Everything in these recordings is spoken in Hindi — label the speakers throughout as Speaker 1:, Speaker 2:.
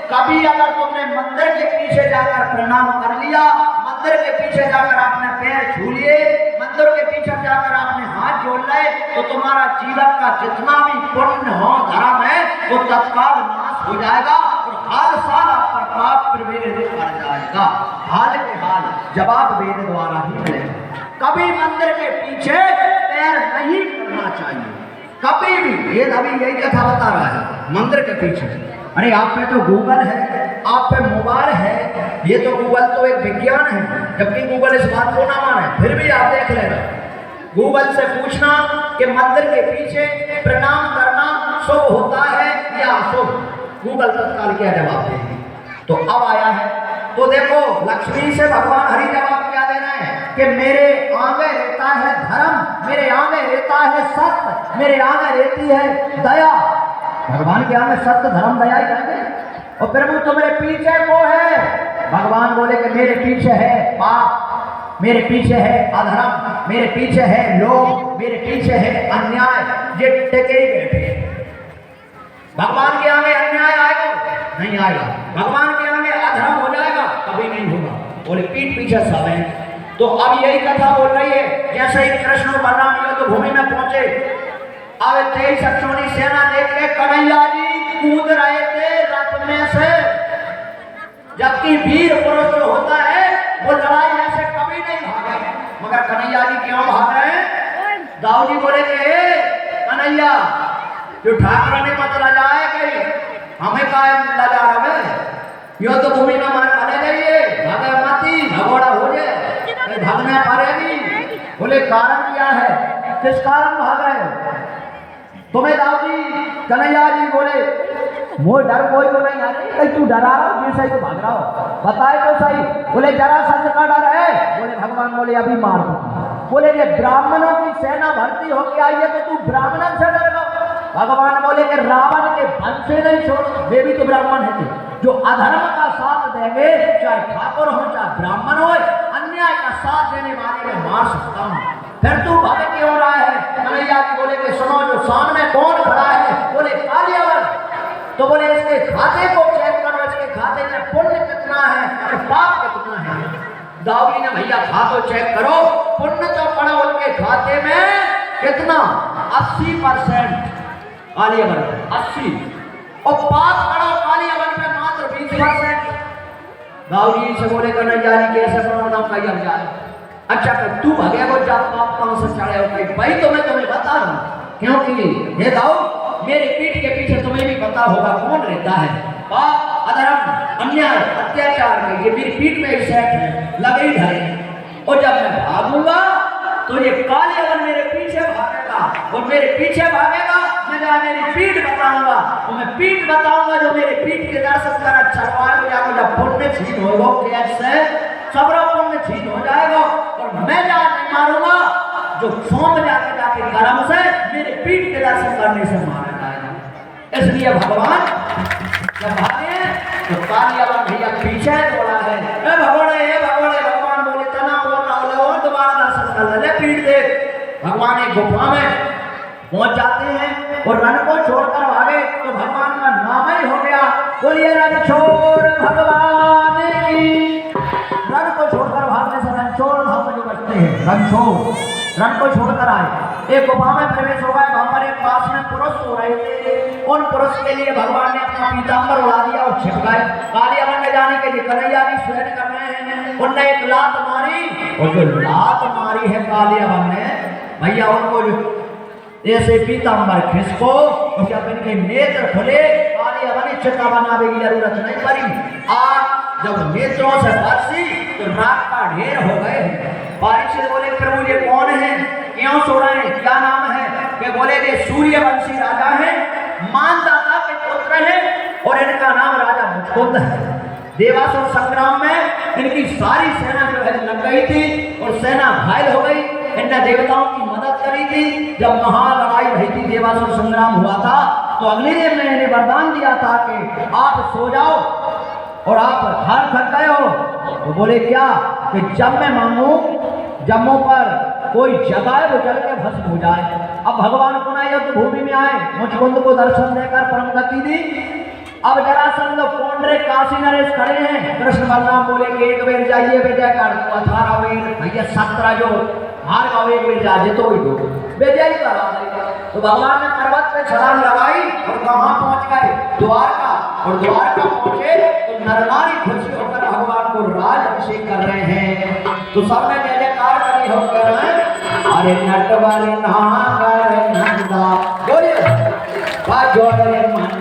Speaker 1: कभी अगर तुमने मंदिर के पीछे जाकर प्रणाम कर लिया, मंदिर के पीछे जाकर आपने पैर छू लिए, मंदिर के पीछे जाकर आपने हाथ जोड़ लिए, तो तुम्हारा जीवन का जितना भी पुण्य हो धर्म है वो तत्काल नाश हो जाएगा और हर साल आप पर पाप प्रवेश कर जाएगा। हाल के हाल जवाब वेद द्वारा ही मिलेगा। कभी मंदिर के पीछे पैर नहीं करना चाहिए, कभी भी। ये अभी यही कथा बता रहा है मंदिर के पीछे। अरे आप पे तो गूगल है, आप पे मोबाइल है, ये तो गूगल तो एक विज्ञान है, जबकि गूगल इस बात को ना माने, फिर भी आप देख लेना। गूगल से पूछना कि मंदिर के पीछे प्रणाम करना शुभ होता है या अशुभ, गूगल तत्काल क्या जवाब देगी। तो अब आया है, तो देखो लक्ष्मी से भगवान हरि जवाब क्या दे रहे हैं कि मेरे आगे रहता है धर्म, मेरे आगे रहता है सत्य, मेरे आगे रहती है दया। भगवान के आगे सत्य धर्म दया ही रहेंगे। और प्रभु तुम्हारे पीछे को है, भगवान बोले कि मेरे पीछे है पाप, मेरे पीछे है अधर्म, मेरे पीछे है लोभ, मेरे पीछे है अन्याय। ये टिके ही बैठे। भगवान के आगे अन्याय आएगा नहीं आएगा, भगवान के आगे अधर्म हो जाएगा कभी नहीं होगा। बोले पीठ पीछे सब है। तो अब यही कथा बोल रही है, जैसे ही कृष्ण बलराम युद्ध भूमि में पहुंचे, अब 23 अक्षौणी सेना देख के कन्हैया जी कूद रहे थे रथ में से। जबकि वीर पुरुष जो होता है वो लड़ाई में से कभी नहीं भागे, मगर कन्हैया जी क्यों भाग रहे हैं? दाऊ जी बोले कि कन्हैया जो ठाकुर ने मत लजाए गई, हमें कायम लजा रहे, युद्ध भूमि में मार खड़े जाइए, भागे माती भगोड़ा हो जाए, भागने पारेगी। बोले कारण क्या है, किस कारण भाग रहे हो? तुम्हें दाऊ जी कन्हैया जी बोले मोह डर कोई को नहीं आ रही, कहीं तू डरा रहा हो जिससे तो भाग रहा हो, बताए तो सही। बोले जरा सच का डर है। बोले भगवान बोले अभी मार दो। बोले ये ब्राह्मणों की सेना भर्ती होके आई है तो तू ब्राह्मण से डर गया। भगवान बोले कि रावण के वंश से नहीं छोड़, वे भी तो ब्राह्मण है, जो अधर्म का साथ देंगे, चाहे ठाकुर हो चाहे ब्राह्मण हो, अन्याय का साथ देने वाले में मार सकता हूं। फिर तू भागे क्यों रहा है? कन्हैया जी बोले कि सुनो जो सामने कौन खड़ा है? बोले कालियावन। तो बोले इसके खाते को चेक करो, इसके खाते में पुण्य कितना है और पाप कितना है। दाऊ जी ने भैया खाते चेक करो, पुण्य तो पड़ा उनके खाते में कितना 80% कालियावन 80, और पाप पड़ा कालियावन में मात्र 20%। दाऊ जी से बोले कन्हैया जी कैसे प्रणाम कहिए जाए। अच्छा कर तू भागे वो जा पाप कहां से चढ़े हो भाई? तो मैं तुम्हें बता रहा हूं, क्योंकि ये दाऊ मेरे पीठ के पीछे तुम्हें भी पता होगा कौन रहता है। पाप अधर्म अन्याय अत्याचार में ये मेरी पीठ में एक सेट है, लगे ही धरे। और जब मैं भागूंगा तो ये कालियावन मेरे पीछे भागेगा, और मेरे पीछे भागेगा, मैं मेरी पीठ बताऊंगा, और मैं पीठ बताऊंगा जो मेरे पीठ के दर्शन करा चरवाए हो जाएगा। जब पुण्य छीन होगा कैसे सबरा पुण्य छीन हो जाएगा, और मैं जान नहीं मारूंगा जो सोम जाके जाके कर्म से मेरे पीठ के दर्शन करने से मारा जाएगा। इसलिए भगवान जब भागे तो कालियावन भैया पीछे दौड़ा है। भगवान बोले तना बोल रहा हो, और दोबारा दर्शन कर ले पीठ दे। भगवान एक गुफा में पहुंच जाते हैं और रण को छोड़कर भागे तो भगवान का नाम ही हो गया। बोलिए रणछोड़ भगवान की। रण को छोड़कर भागने से रणछोड़ धाम जो बचते हैं, रणछोड़ रण को छोड़कर आए, एक गुफा में प्रवेश हो गए। वहां पर एक पास में पुरुष सो रहे थे, उन पुरुष के लिए भगवान ने अपना पीताम्बर उड़ा दिया और छिप गए। कालियावन में जाने के लिए कन्हैया जी स्वेट कर रहे हैं, उनने एक लात मारी, और जो लात मारी है कालियावन ने भैया उनको ऐसे पीताम्बर खिसको, और जब इनके नेत्र खुले कालियावन ने चिता बनाने की जरूरत नहीं पड़ी। आज जब नेत्रों से बरसी तो राख का ढेर हो गए। परीक्षित बोले प्रभु ये कौन है, क्यों सो रहे हैं, क्या नाम है? कि बोले ये सूर्यवंशी राजा है, मानदाता के पुत्र हैं, और इनका नाम राजा मुचकुंद है। देवासुर संग्राम में इनकी सारी सेना जो है लग गई थी और सेना घायल हो गई। इनने देवताओं की मदद करी थी। जब महान लड़ाई हुई थी, देवासुर संग्राम हुआ था, तो अग्निदेव ने इन्हें वरदान दिया था कि आप सो जाओ, और आप हार थक गए हो। तो बोले क्या कि जब मैं मांगू जम्मू पर कोई जगाए वो जल के भस्म हो जाए। अब भगवान पुनः युद्ध भूमि में आए, मुचकुंद को दर्शन देकर परम गति दी। अब जरासंध पोंड्रे काशी नरेश खड़े हैं। कृष्ण बलराम बोले कि एक बेर जाइए विजय कर दो, 18 बेर भैया 17 जो हार गाँव एक बेर जाजे तो ही दो विजय करा देगा। तो भगवान ने पर्वत पे छलांग लगाई और कहाँ पहुंच गए? द्वारका। और द्वारका पहुंचे तो नरनारी खुशी होकर भगवान को राज अभिषेक कर रहे हैं। तो सबने जय जयकार करी हो कह रहे हैं, अरे नटवर नागर नंदा बोलिए बाजोड़े मन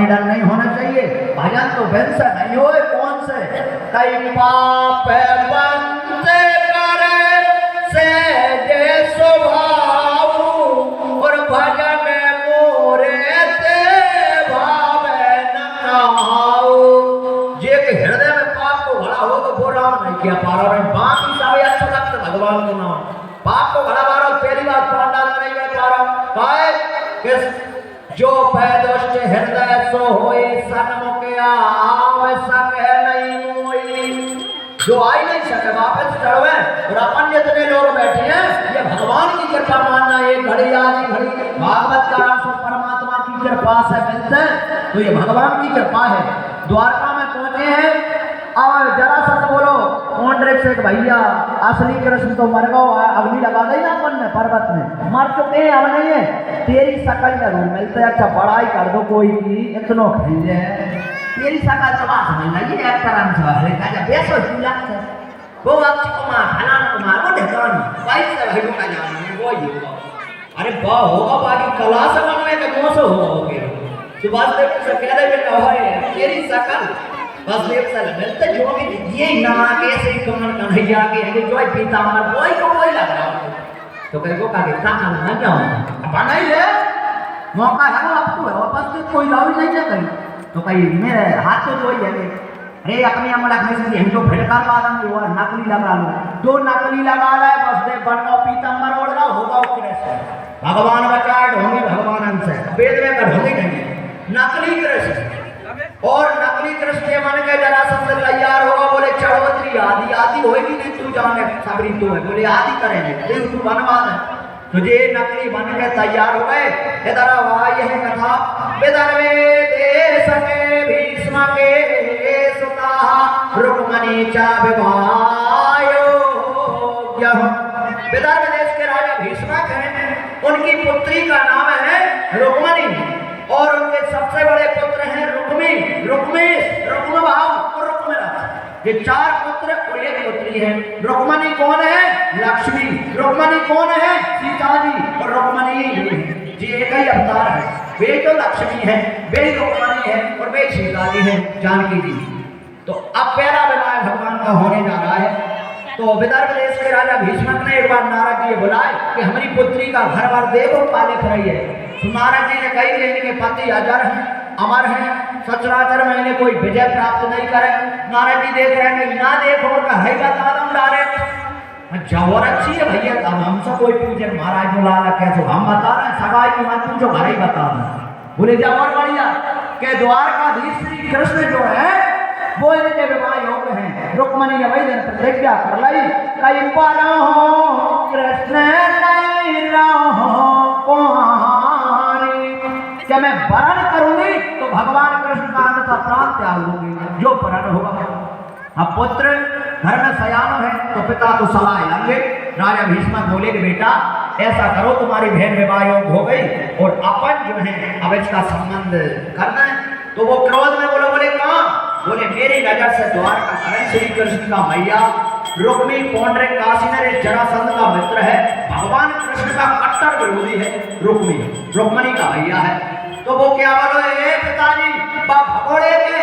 Speaker 1: डर नहीं होना चाहिए। भजन तो वैसा नहीं हो कौन से कई पाप बंदे करे से जे स्वभाव और भजन मोरे ते भावे न कहाऊ। जे के हृदय में पाप को भरा हो तो वो राम नहीं किया पा रहा है। बाकी सब अच्छा लगता भगवान को नाम पाप को भरा पा रहा पहली बात पांडा नहीं कर पा रहा है। जो पैदोष्ट हृदय सो होए सन्मुख आवे सके नहीं मोई। जो आई नहीं सके वापस चढ़वे। और अपन जितने लोग बैठे हैं ये भगवान की कृपा मानना, एक घड़ी आधी घड़ी भागवत का राम परमात्मा की कृपा से मिलते हैं तो ये भगवान की कृपा है। द्वारका में पहुंचे हैं और जरा सच बोलो कौंड्रेक से भैया असली कृष्ण तो मर गो, अग्नि लगा दी ना अपन में पर्वत में मर चुके हैं अब नहीं है। तेरी शकल जरूर मिलते अच्छा बड़ाई कर दो कोई की इतनो खिले तेरी शकल तो बात समझ नहीं एक तरह से अरे का बेसो झूला है वो अक्षय कुमार फलाना कुमार वो ढेकान वाइस से भाई का जान है वो ही होगा। अरे बा होगा बाकी कला से बनने का मोसो होगे सुभाष से कह रहे बेटा है तेरी शकल बस देव सर मिलते जो भी ये ना कैसे कमन कन्हैया के है जो पीताम्बर कोई को कोई लग रहा तो कहे को का कितना काम ना क्या बना ही ले मौका है ना आपको है वापस के कोई लाभ नहीं है कहीं तो कहीं मेरे हाथ तो जोई है अरे अपनी अमड़ा खाई से हम तो भटकार वादन जो नकली लगा लो दो नकली लगा ले बस दे बनवा पीताम्बर ओढ़ लो होगा कृष्ण भगवान बचा ढोंगी भगवान से वेद में का ढोंगी नहीं नकली कृष्ण और नकली कृष्ण मन के जरासंध तैयार होगा बोले चढ़वत्री आदि आदि होगी नहीं तू जाने सबरी तो है बोले आदि करेंगे देव तू बनवा दे तुझे नकली बन के तैयार हो गए। इधर यह कथा विदर्भे देश के भीष्म के सुता रुक्मणी चा विवायो। विदर्भ देश के राजा भीष्मक हैं उनकी पुत्री का नाम है रुक्मणी और उनके सबसे बड़े पुत्र हैं रुक्मी रुक्मेश रुक्मभाव और रुक्मरथ। ये चार पुत्र और एक पुत्री है। रुक्मणी कौन है? लक्ष्मी। रुक्मणी कौन है? सीता जी। और रुक्मणी जी एक ही अवतार है वे तो लक्ष्मी है वे रुक्मणी है और वे सीता जी है जानकी जी। तो अब पहला विवाह भगवान का होने जा रहा है। तो विदर्भ देश के राजा भीष्मक ने एक बार नारद जी बुलाए कि हमारी पुत्री का घर बार देखो पाले रही है। तो नारद जी ने कही कि इनके पति अजर हैं अमर हैं सचराचर में इन्हें कोई विजय प्राप्त नहीं करे। नारद जी देख रहे हैं कि ना देखो और है बता दम डायरेक्ट जवर अच्छी है भैया अब हमसे कोई पूछे महाराज बुला कैसे हम बता रहे हैं सगाई की मत पूछो घर ही बता रहे बोले जवर बढ़िया के द्वारकाधीश श्री कृष्ण जो है वो इनके विवाह योग्य हैं। रुक्मणी वही दिन प्रतिज्ञा कर ली कहीं पर कृष्ण नहीं रहो कि मैं वरण करूंगी तो भगवान कृष्ण का अन्यथा प्राण त्याग लूंगी, जो वरण होगा। अब पुत्र घर में सयानो है तो पिता तो सलाह लेंगे। राजा भीष्म बोले कि बेटा ऐसा करो, तुम्हारी बहन विवाह योग्य हो गई और अपन जो है अब इसका संबंध करना है। तो वो क्रोध में बोले कहाँ? बोले मेरी नजर से द्वार का करण श्री कृष्ण का मैया रुक्मी पौंड्रिक काशीनर जरासंध का मित्र है, भगवान कृष्ण का कट्टर विरोधी है, रुक्मणी का भैया है। तो वो क्या बोले पिताजी भगोड़े के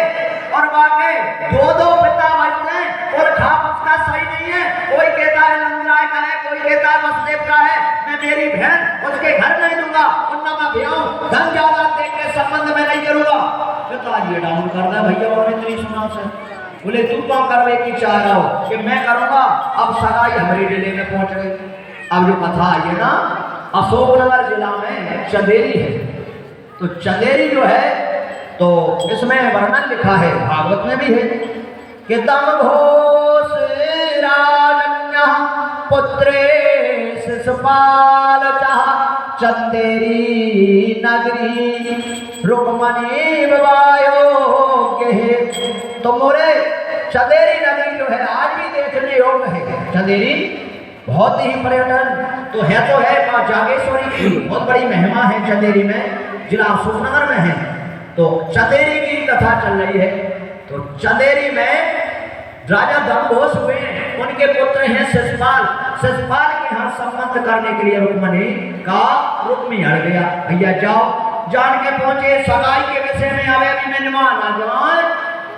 Speaker 1: और बाके दो पिता बचते हैं और खाप उसका सही नहीं है। कोई कहता है नंदराय का है, कोई कहता है वसुदेव का है। मैं मेरी बहन उसके घर नहीं दूंगा, उन्ना मैं ब्याह धन ज्यादा देख के संबंध में नहीं करूंगा। पिताजी डाउन कर दे भैया और इतनी सुना से बोले तू कौन करवे की चाह रहा हो कि मैं करूंगा। अब सगाई हमारी जिले में पहुंच गई। अब जो कथा है ना अशोकनगर जिला में चंदेरी है, तो चंदेरी जो है तो इसमें वर्णन लिखा है, भागवत में भी है कि दम घोष राजन्य पुत्रे शिशुपाल चंदेरी नगरी रुक्मणी विवायोग्य। तो मोरे चंदेरी नगरी जो है आज भी देखने योग्य है। चंदेरी बहुत ही पर्यटन तो है मां जागेश्वरी की बहुत बड़ी महिमा है। चंदेरी में जिला अशोकनगर में है। तो चंदेरी की कथा चल रही है। तो चंदेरी में राजा दमघोष हुए, उनके पुत्र हैं शिशुपाल। शिशुपाल के यहाँ संबंध करने के लिए रुक्मी हट गया। भैया जाओ, जान के पहुंचे सगाई के विषय में आवे कि मेहमान आ जाए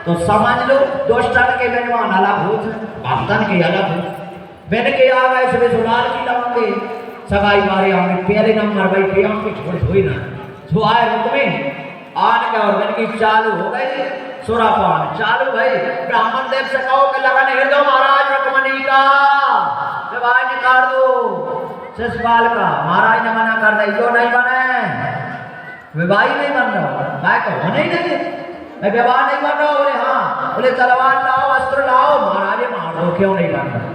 Speaker 1: तो समझ लो दोस्तन के मेहमान अलग हो, भक्तन के अलग हो। बेन के आ गए सुबह सुनार की लंबे सगाई बारे आगे पहले नंबर भाई पे हम छोड़ हुई ना जो आए रुक्मी आन का और बेन की चालू हो गई सुरापान चालू भाई। ब्राह्मण देव से कहो कि लगन हिल दो महाराज रुक्मणी का, विवाह निकाल दो शिशुपाल का। महाराज ने मना कर दी, जो नहीं बने विवाह नहीं बन रहा, मैं तो होने ही नहीं, मैं विवाह नहीं बन रहा। बोले हाँ, बोले तलवार लाओ अस्त्र लाओ। महाराज मार दो, क्यों नहीं बन रहा?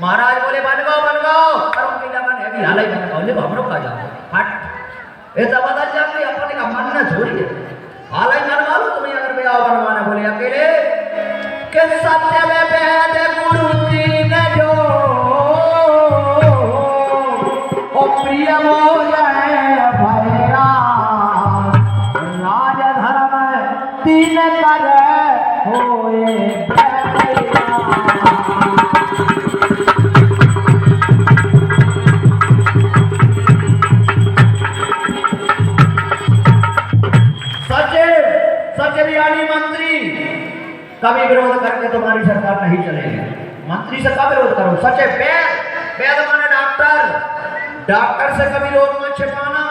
Speaker 1: महाराज बोले बन गो कर्म की लगन है, हाल ही बन गो हम लोग का जाओ हट। ये तो बदल जाएंगे अपने का मन न छोड़िए, हाल ही बनवा लो तुम्हें अगर ब्याह बनवाना। बोले अकेले के सत्य में वेद गुरु तीन जो ओ प्रिय बोले भैया राज धर्म तीन कर होए मंत्री कभी विरोध करके तुम्हारी सरकार नहीं चलेगी। मंत्री से कब विरोध करो? सचे वेद माने डॉक्टर से कभी रोग मत छिपाना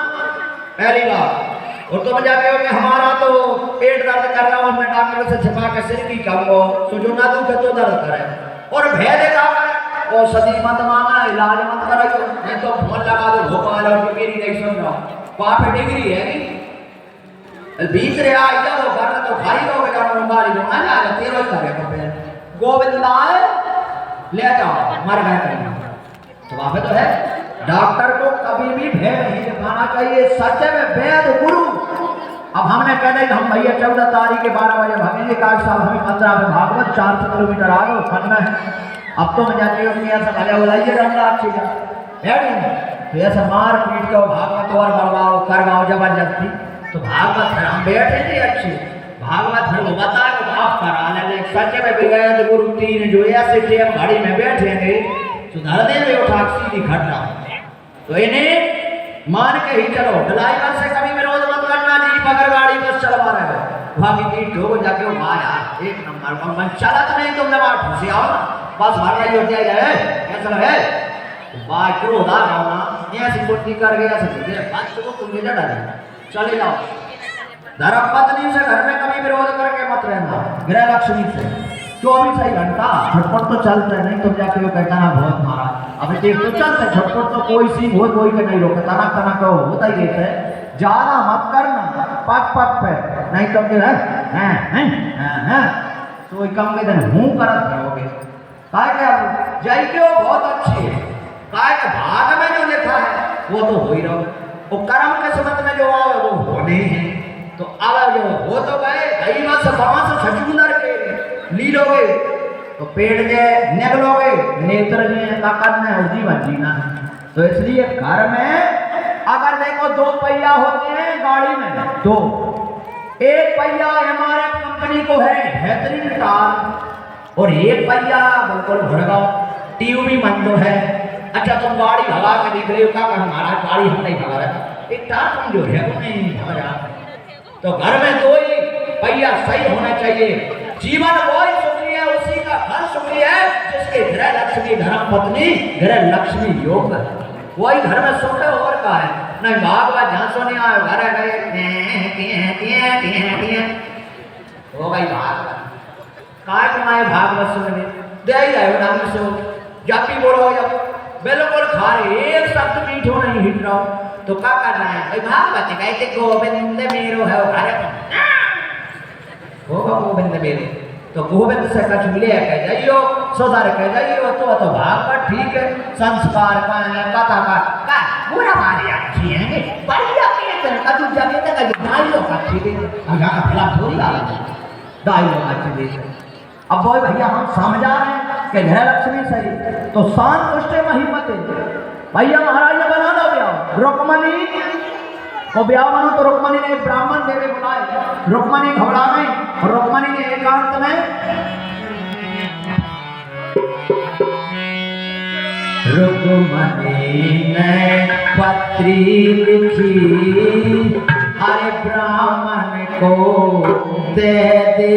Speaker 1: पहली बात। और तुम जाके हो कि हमारा तो पेट दर्द कर रहा हूं, मैं डॉक्टर से छिपा के सिर की कहूंगा तो जो ना दुख तो दर्द करे। और भेद का करे और सदी मत मांगा, इलाज मत करो, नहीं तो फोन लगा दो भोपाल और मेरी नहीं सुन रहा वहां पे डिग्री है बीच रे आ या वो घर तो भाई को बेटा मोबाइल जो आ जा तेरो करे पे गोविंदा ले जाओ मर गए कहीं। तो वहां पे तो है डॉक्टर को कभी भी भेद नहीं दिखाना चाहिए, सच में वेद गुरु। अब हमने कह दिया हम भैया 14 तारीख के 12 बजे भागेंगे, काश साहब हमें 15 में भागवत 400 किलोमीटर आगे करना है। अब तो मैं जाते हो ऐसा भले बुलाइए रंगा अच्छी तो ऐसा मार पीट के भागवत और बलवाओ करवाओ जबरदस्ती। तो भागवत हम बैठे थे अच्छी भागवत हम बता को आप करा ले सच में वेद गुरु तीन जो ऐसे टेम घड़ी में बैठेंगे सुधर देंगे उठा सीधी घटना। तो इन्हें मान के ही चलो, ड्राइवर से कभी विरोध मत करना जी, पकड़ गाड़ी बस चलवा रहे हो वहां की ठोक जाके वो यार एक नंबर मन चला तो नहीं तुमने वहां ठूसे आओ ना बस भर रही होती है कैसा है बात क्यों होता ना ऐसी कुर्ती कर गया ऐसे बात को तुम ले डाले चले जाओ। धर्म पत्नी से घर में कभी विरोध करके मत रहना, गृह लक्ष्मी से 24 घंटा झटपट तो चलते नहीं तुम जाके वो कहता ना बहुत मारा अभी देख तो चलते झटपट तो कोई सी बहुत कोई के नहीं रोके तना तना को होता ही रहता है। ज्यादा मत करना पग पे नहीं तो जो है तो कम के दिन हूँ करत रहोगे। काय क्या जय क्यों बहुत अच्छी है, काय के भाग में जो लिखा है वो तो हो ही रहो, वो कर्म के संबंध में जो आओ वो होने ही जो हो तो गए दही में से बांस छछुंदर के लीलोगे तो पेट जे निकलोगे नेत्र जे का करना है जीवन जीना है। तो इसलिए घर में अगर देखो दो पहिया होते हैं गाड़ी में, दो, एक पहिया हमारे कंपनी को है बेहतरीन कार और एक पहिया बिल्कुल भड़गाओ ट्यूब भी मंदो है। अच्छा तुम गाड़ी भगा के देख रहे हो क्या हमारा गाड़ी हम नहीं भगा रहे, एक टार तुम जो है वो नहीं भगा रहा। तो घर में दो ही पहिया सही होना चाहिए। जीवन वही सुखी है, उसी का घर सुखी है जिसके गृह लक्ष्मी धर्म पत्नी गृह लक्ष्मी योग है, वही घर में सुख है और का है। नहीं भागवत जहाँ सुने आए घर गए हो गई भागवत काय कमाए भागवत सुनने दे ही रहे हो नाम सो जाति बोलो जब बिल्कुल खा रहे एक शब्द मीठो नहीं हिट रहा तो क्या करना है भाई भागवत कहते गोविंद मेरो है वो घर होगा गोविंद मेरो तो गोविंद से कछ मिले कह जाइयो सुधार कह जाइयो तो भागवत ठीक है संस्कार का है कथा का पूरा मारे अच्छी है बढ़िया के तरह का जो जगह तक दाई लोग अच्छी दे यहाँ का फिलहाल थोड़ी आ रही दाई लोग अच्छी दे। अब बोल भैया हम समझा रहे हैं कि गृह लक्ष्मी सही तो शांत तुष्टे महिमत भैया महाराज ने बना दो ब्याह रुक्मणी वो ब्याह बनो तो रुक्मणी ने एक ब्राह्मण देवे बुलाए, रुक्मणी घबरा गई और रुक्मणी ने एकांत में रुक्मणी ने पत्री लिखी हर ब्राह्मण को दे दी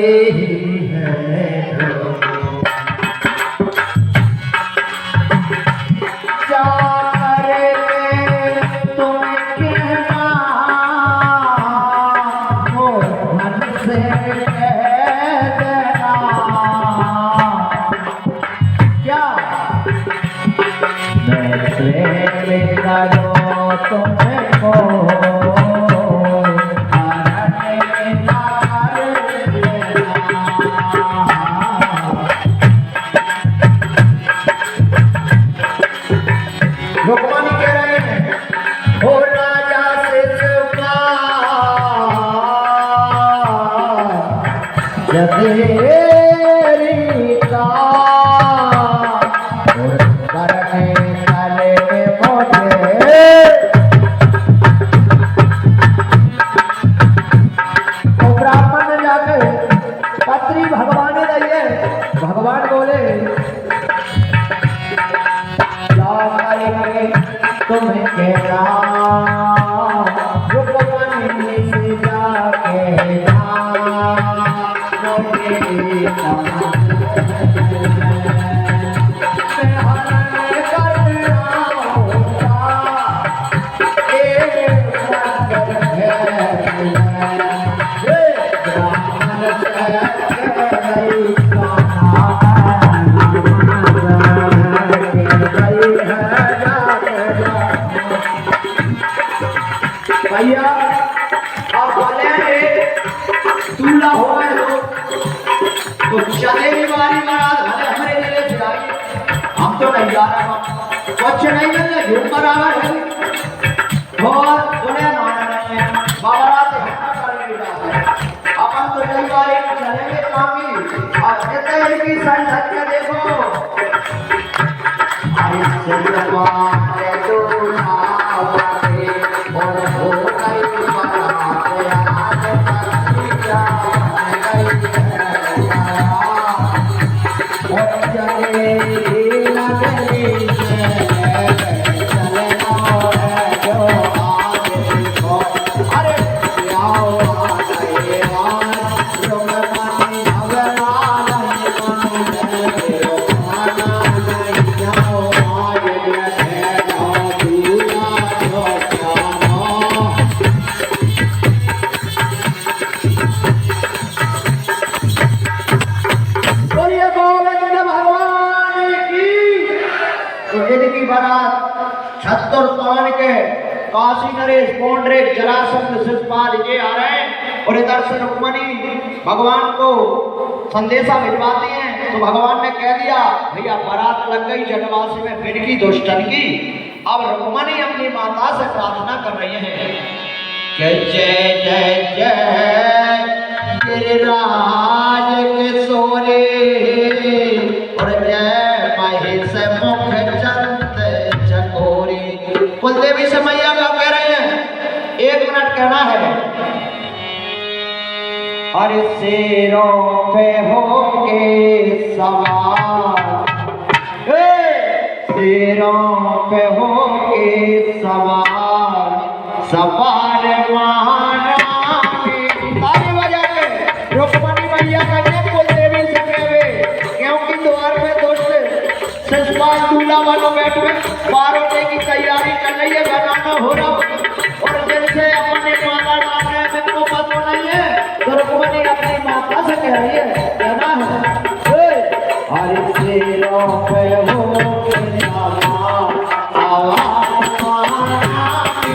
Speaker 1: है तुमको रुक्मणी कह रहे हैं हो राजा से भगवान बोले तुम्हें कहना रुक्मणी से जाके भैया अब बोले दूल्हा हो गए लोग तो चले भी बारी बारात भले हमारे लिए चुराई हम तो नहीं जा रहे कुछ नहीं मिल रहे घूम बराबर है और उन्हें माना नहीं है बारात हटा करने जाते हैं अपन तो नहीं बारी चलेंगे कामी और कहते हैं कि संसद के देखो अरे चलवा है दूल्हा और हो गई बारात आज और चले नगरी चले जो आगे देखो अरे आओ छत्तर तान के काशी नरेश पौंड्रेक जरासंध शिषपाल ये आ रहे हैं और इधर से रुक्मणी भगवान को संदेशा भिजवाती हैं। तो भगवान ने कह दिया भैया बारात लग गई जनवासी में फिरकी दुष्टन की। अब रुक्मणी अपनी माता से प्रार्थना कर रही हैं कि जय जय जय गिरिराज किशोरी और जय महेश मुख चंद चकोरी। कुलदेवी से मैया का कह रहे हैं, 1 मिनट कहना है। अरे शेरों पे होके सवार, शेरों पे होके सवार, सवार महारानी। ताली बजा के रुक्मणी मैया का जय कुलदेवी से कहवे, क्योंकि द्वार पे दोस्त ससपाल दूल्हा वालों बैठे 12 की तैयारी कर रही है, बनाना हो रहा और जैसे अपने माता नाम है जिनको पता नहीं है तो रुक्मणी अपनी माता से कह रही है, कहना है हरे शेरों पे होके सवार, सवार महारानी।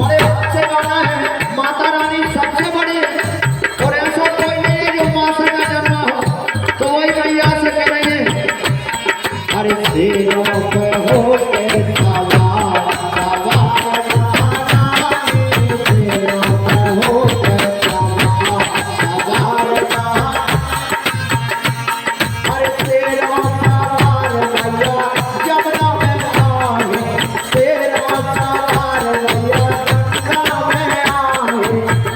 Speaker 1: बड़े अच्छे गाना है, माता रानी सबसे बड़ी और ऐसा कोई नहीं है जो माँ से न जन्मा हो, तो वही मैया से कह रही है अरे शेरों पे होके सवार, सवार महारानी, शेरों पे होके सवार, सवार महारानी। अरे शेरों सवार मैया जमुना में आए, शेरों सवार मैया जमुना में आए,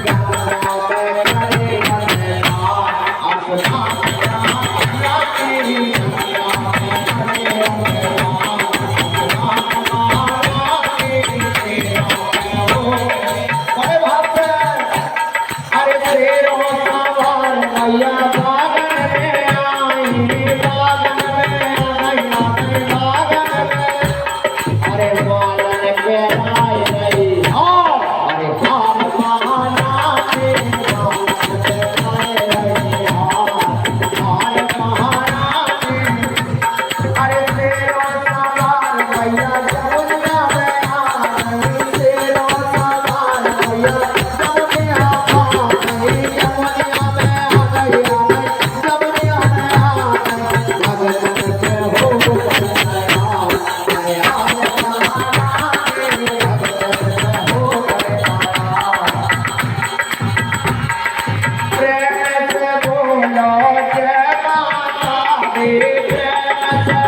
Speaker 1: गंगा में करे मस्तान, आसमान रानी, बड़े भाव से अरे शेरों सवार मैया बागन में आई, बागन में आई, बागन में अरे बालन पे आई रही और अरे भाव महारानी, बालन पे आई रही और महारानी। अरे शेरों सवार मैया जमुना में आई, शेरों सवार मैया जमुना में आई, जमुना में आ गई, जमुना में आ गई, भगत पे हो गया, अरे आज महारानी, भगत पे हो गया। प्रेम से बोलो जय माता दी, प्रेम से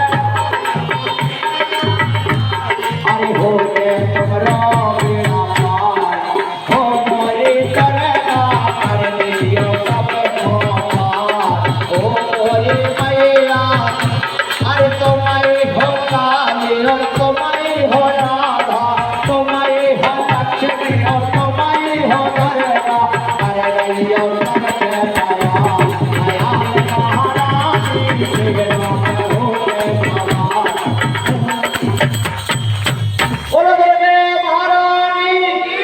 Speaker 1: अरे हो गए तुमरा बेड़ा पार, हो मोरी सरगा कर लियो सबको पार, हो मोरी मैया अरे तुम्हारी हो काली और तुम्हारी हो राधा, तुम्हारी हो लक्ष्मी और तुम्हारी हो दुर्गा, अरे लियो सबके दया, दया महारानी, शेरों पे होके सवार। बोलो दुर्गे महारानी की।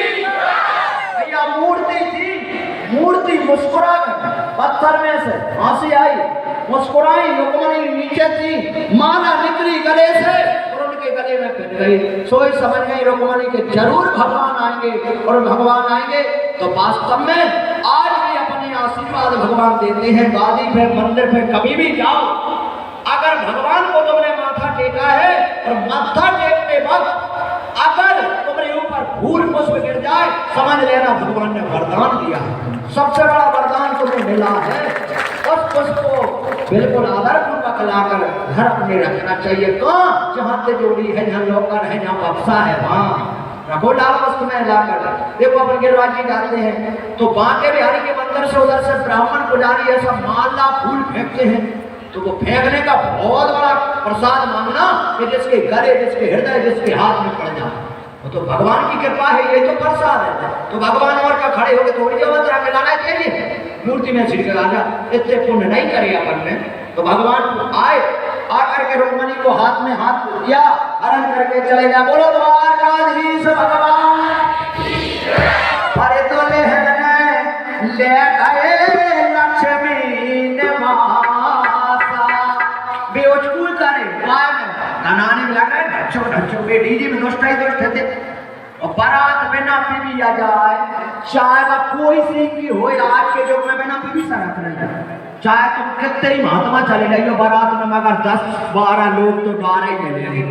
Speaker 1: भैया मूर्ति थी, मूर्ति मुस्कुरा गई, पत्थर में से हंसी आई, मुस्कुराई, रुक्मणी नीचे थी, माला निकली गले से और उनके गले में फिर गई। सोई समझ गई रुक्मणी के जरूर भगवान आएंगे और भगवान आएंगे तो वास्तव में आज भी अपने आशीर्वाद भगवान देते हैं। गादी पे मंदिर पे कभी भी जाओ, अगर भगवान को तुमने माथा टेका है और माथा टेकते वक्त अगर तुम्हारे ऊपर फूल पुष्प गिर जाए समझ लेना भगवान ने वरदान दिया है, सबसे बड़ा वरदान तुम्हें मिला है। उस पुष्प को बिल्कुल आदर पूर्वक लाकर घर अपने रखना चाहिए। कहाँ? जहाँ से जोड़ी है, जहाँ लोकर है, जहाँ बक्सा है, वहाँ रखो लाल वस्तु में लाकर। देखो अपन गिरवाजी जाते हैं तो बांके बिहारी के मंदिर से उधर से ब्राह्मण पुजारी ऐसा माला फूल फेंकते हैं, तो वो फेंकने का बहुत बड़ा प्रसाद मांगना कि जिसके गले, जिसके हृदय, जिसके हाथ में पड़ जाए, वो तो भगवान की कृपा है, ये तो प्रसाद है। तो भगवान और का खड़े होकर थोड़ी देर मंदिर आके लाना चाहिए, मूर्ति में छिड़के लाना, इतने पुण्य नहीं करे अपन ने। तो भगवान आए, आकर के रुक्मणी को हाथ में हाथ दिया, हरण करके चले गए। बोलो द्वारकाधीश भगवान। अरे तो ले गए लक्ष्मी निवासा, बेउचकुल करे गाने में लग रहा है ढच्चो ढच्चो, डीजे में दोस्त ही दोस्त थे और बारात बिना पीवी आ जाए, चाहे का कोई सीख भी हो, आज के युग में बिना पीवी शराब नहीं, चाहे तुम कितने ही महात्मा चले जाइए बारात में, मगर 10-12 लोग तो डारे ही ले लेंगे।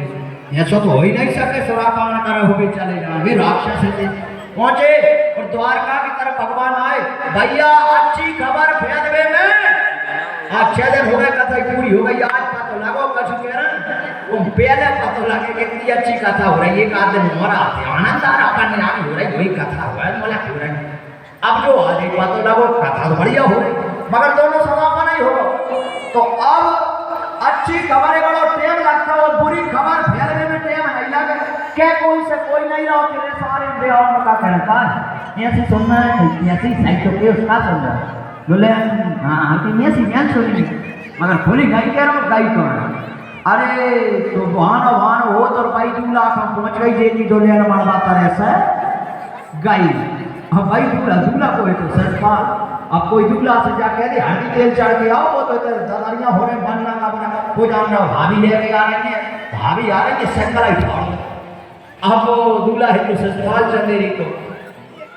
Speaker 1: ऐसा तो हो ही नहीं सके सुरापान कर हो भी चले जाए वे राक्षस थे पहुंचे और द्वारका की तरफ भगवान आए भैया अच्छी खबर भेजवे में आज 6 दिन हो गए कथा पूरी हो गई आज पता लगो कछु कह रहे वो पहले पता लगे कि कितनी अच्छी कथा हो रही है एक आध दिन मोरा आते आनंद आ रहा अपने यहाँ हो रही वही कथा हो रहा है बोला हो रही अब जो आज एक पता लगो कथा तो बढ़िया हो रही मगर दोनों समापन नहीं होगा तो अब अच्छी खबर है बड़ा टेम लगता है और बुरी खबर फैलने में टेम नहीं लगे क्या कोई से कोई नहीं रहो तेरे सारे बेहोश का कहता है ऐसे सुनना है ऐसी साइड तो के उसका सुन रहा है बोले हाँ कि ऐसी मैं सुनी मगर खुली गाई कह रहा हूँ गाई कौन अरे तो वहां हो तो भाई 2 लाख हम पहुंच गई जेनी जो लेना मार बात ऐसा है गाई अब भाई दूल्हा को है तो सरपाल अब कोई दूल्हा से जाके दे हल्दी तेल चढ़ के आओ वो तो दलारियां हो रहे बनना का बना को जान रहा भाभी लेके आ रहे हैं भाभी आ रही है संकरा उठा अब वो दूल्हा है तो सरपाल चंदेरी को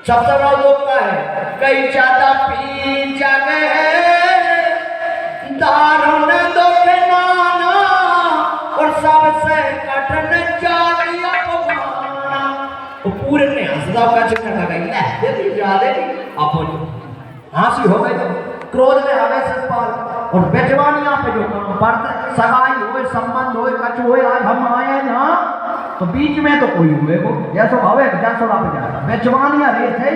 Speaker 1: सबसे बड़ा लोग का है कई ज्यादा पी जागे दारुण दुख नाना और सबसे कठिन जागी अपमाना वो पूरे ने हंसदा का चिन्ह लगा ले दे ज्यादा अपन हंसी हो गई क्रोध में आ गए सरपाल और बेजवानियां पे जो पड़ते सगाई हुए संबंध हुए कछु हुए आज हम आए ना तो बीच में तो कोई हुए वो जैसो भावे जैसो आप जा बेजवानियां रहे थे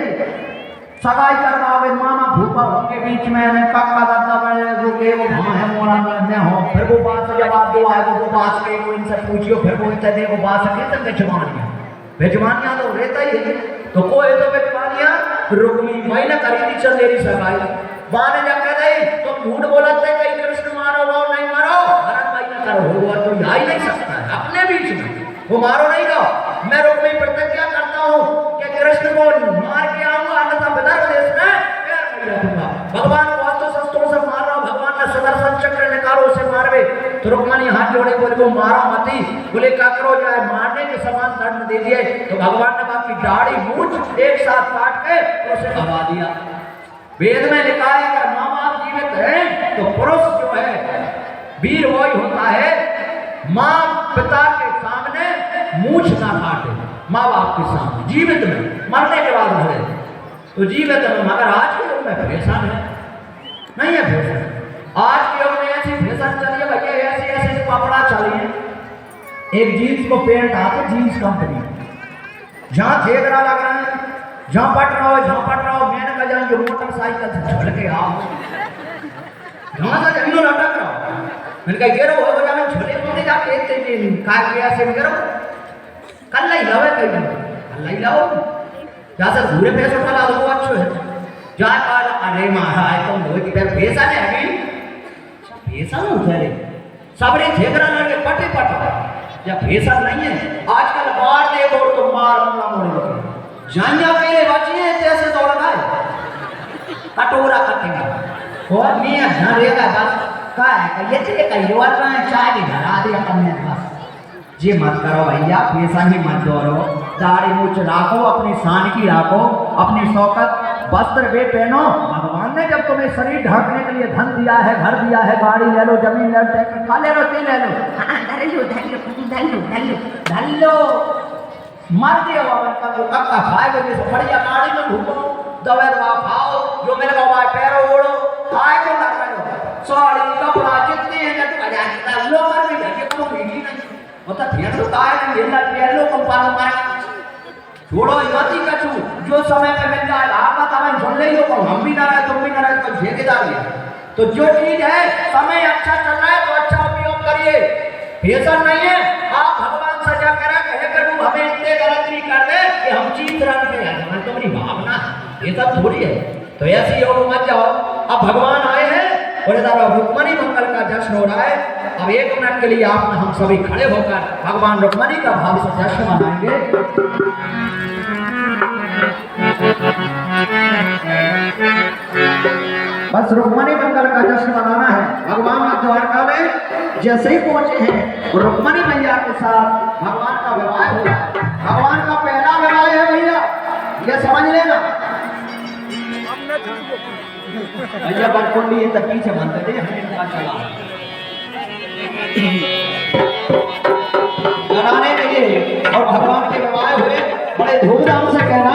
Speaker 1: सगाई करवावे मामा भूपा होंगे बीच में ने काका दादा बड़े रुके वो हम है मोरा में हो फिर वो बात से जवाब दो आए वो बात के वो इनसे पूछियो फिर वो इनसे दे वो बात के तो बेजवानियां तो रहता ही है तो कोई तो बेजवानियां रुकमी महीना करी चल मेरी सगाई बाने जाके नहीं तो झूठ बोलते कहीं कृष्ण मारो वो नहीं मारो हरण भाई ना करो वो तो जा ही नहीं सकता है अपने बीच में वो मारो नहीं कहो मैं रुकमी प्रतिज्ञा करता हूँ कि कृष्ण को मार के आऊंगा अन्यथा विदर्भ देश में पैर नहीं रखूंगा भगवान को अस्त्र शस्त्रों से मार रहा हूँ भगवान ने सुदर्शन चक्र निकालो उसे मारवे तो रुक्मणी हाथ जोड़े बोले को मारो मती बोले क्या करो जाए मारने के समान दंड दे दिए तो भगवान ने बाकी दाढ़ी मूंछ एक साथ काट के उसे दबा दिया वेद में लिखा है अगर माँ बाप जीवित है तो पुरुष जो है वीर वही होता है माँ पिता के सामने मूंछ ना काटे माँ बाप के सामने जीवित में मरने के बाद भरे तो जीवित में मगर आज के युग में फैशन है नहीं है फैशन आज के युग में ऐसी फैशन चली है भैया ऐसी ऐसी कपड़ा चली है एक जीन्स को पेंट आते जीन्स कंपनी जहाँ ठेकरा लग रहा है जहाँ पट रहा हो मैंने कहा जाएंगे मोटरसाइकिल से झड़ के आओ जहाँ से जमीनों लटक रहा हो मैंने कहा गिरो हो जाने छोटे मोटे जाके काय किया से गिरो कल नहीं लावे कहीं कल नहीं लाओ जहाँ से पूरे पैसे उठा ला दो अच्छे है जा काल अरे महाराज तुम वो कि पैसा नहीं है पैसा ना उठा रे सबरे ठेकरा लगे पटे पटे या पैसा नहीं है आजकल मार दे दो तो मार मोड़ जानिया पहले बचिए जैसे दौड़ना है कटोरा कटेगा और मैं यहाँ रहेगा बस का है ये चीज़ कहीं और ना चाय भी भरा दिया तुमने बस ये मत करो भैया पैसा ही मत दौड़ो दाढ़ी मूछ रखो अपनी शान की रखो अपनी शौकत वस्त्र भी पहनो भगवान ने जब तुम्हें शरीर ढकने के लिए धन दिया है घर दिया है गाड़ी ले लो जमीन ले लो ट्रैक्टर खा ले लो तेल ले लो धल लो मर दिया बाबा का जो कक्का खाए वजह से बढ़िया गाड़ी में घूमो दवा खाओ जो मेरे बाबा पैरों ओढ़ो खाए को लग रहे हो साड़ी कपड़ा जितने हैं ना तो लो मर भी लगे को भेजी नहीं होता फिर तो काय नहीं ये लग गया लो कंपाल मारा छोड़ो यति कछु जो समय में मिल जाए आपका तब सुन ले लो हम भी ना रहे तुम भी ना रहे तो ठेकेदार है तो जो चीज है समय अच्छा चल रहा है तो अच्छा उपयोग करिए फैशन नहीं है आप भगवान सजा करा कहे प्रभु हमें इतने गलती कर दे कि हम जीत रंग पे आ जाए तुम्हारी भावना ये सब थोड़ी है तो ऐसी योग मत जाओ अब भगवान आए हैं और इधर रुक्मणी मंगल का जश्न हो रहा है अब 1 मिनट के लिए आप हम सभी खड़े होकर भगवान रुक्मणी का भाव से जश्न मनाएंगे बस रुक्मणी मंगल का जश्न मनाना है भगवान द्वारका में जैसे ही पहुंचे हैं रुक्मणी मैया के साथ भगवान का विवाह हुआ भगवान का पहला विवाह है भैया ये समझ लेना भैया बरकुंडी ये तक पीछे बनते थे हमें चला लिए और भगवान के विवाह हुए बड़े धूमधाम से कहना